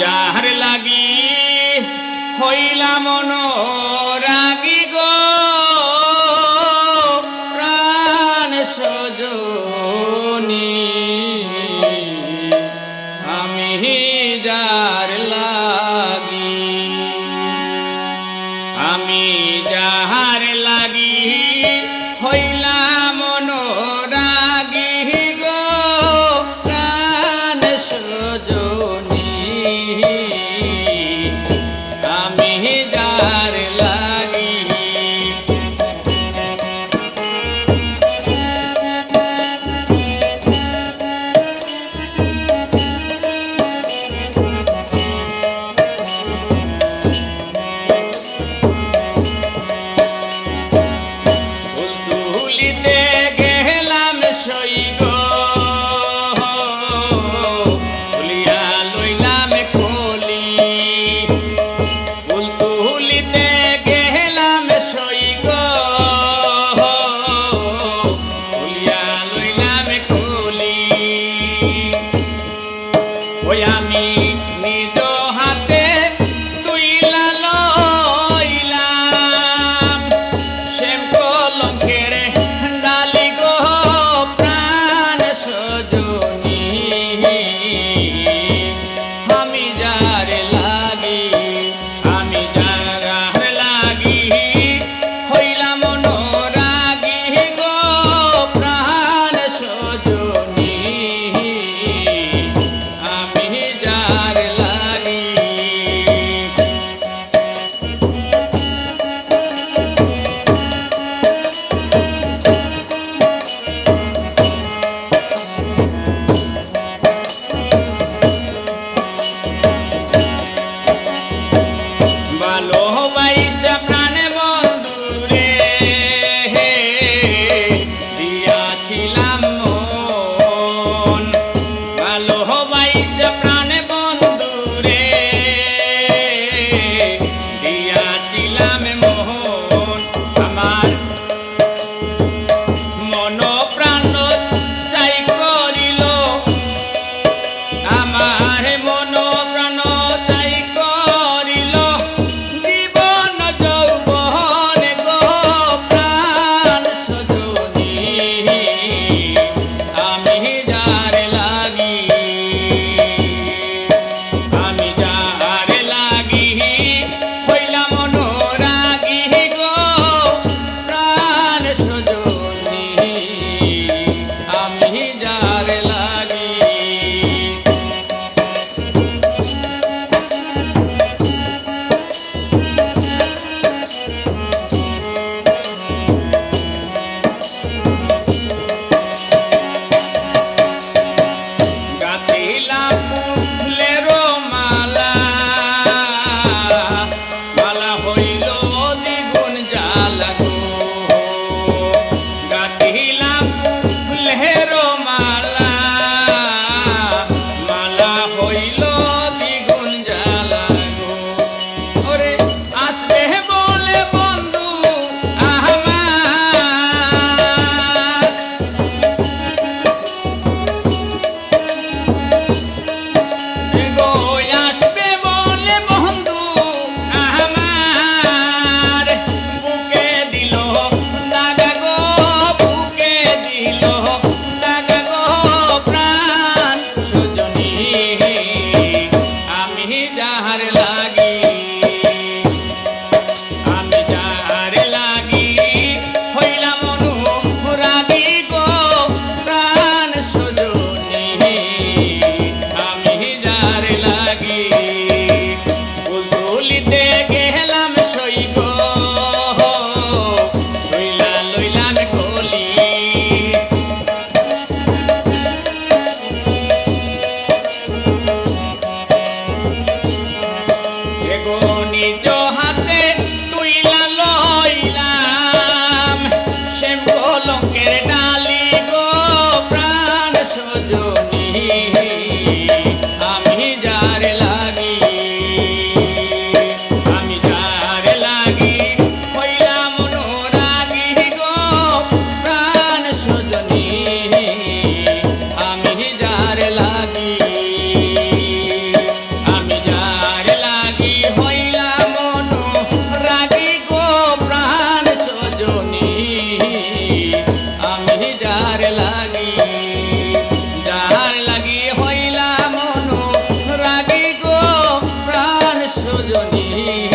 যাহার লাগি হইলাম অনুরাগী গো প্রাণ সজনী আমি যার লাগি আমি যাহার লাগি হইলাম অনুরাগী গো প্রাণ সজনী আমি যার লাগি তুলিতে গেলাম সই গো তুলিয়া লইলাম কলি ফুল তুলিতে গেলাম সই গো তুলিয়া লইলাম কলি ওই আমি নিজ হাতে তুইলা লইলাম শ্যাম কলঙ্কের ডালি গো প্রাণ সজনী আমি যার লাগি আমি যার লাগি হইলাম অনুরাগী গো প্রাণ সজনী আমি যার লাগি ভালোবাসা প্রাণ বন্ধুরে দিয়াছিলাম মন ভালোবাসা প্রাণ বন্ধুরে দিয়াছিলাম মন আমার মন প্রাণ চাই করিল আমার মন প্রাণ চাই করিল জীবন যৌবন গো প্রাণ সজনী আমি যার লাগি আমি যার লাগি হইলাম অনুরাগী গো প্রাণ সজনী আমি যার লাগি গাঁথিলাম ফুলের মালা মালা হইল দ্বিগুণ জ্বালা গো গাঁথিলাম ফুলের মালা মালা হইল দ্বিগুণ জ্বালা গো ওরে আসবে বলে বন্ধু আমার গো আসবে বলে বন্ধু আমার বুকে দিল দাগা গো বুকে দিল দাগা গো প্রাণ সজনী আমি যাহার লাগি আমি যাহার লাগি হইলাম অনুরাগী গো প্রাণ সজনী আমি যার লাগি ফুল তুলিতে গেলাম সই গো লইলা লইলাম কলি এগো নিজ হাতে তুইলা লইলাম শ্যাম কলঙ্কের ডালি গো প্রাণ সজনী আমি যার লাগি আমি যার লাগি হইলাম অনুরাগী গো প্রাণ সজনী আমি যার লাগি আমি সজনী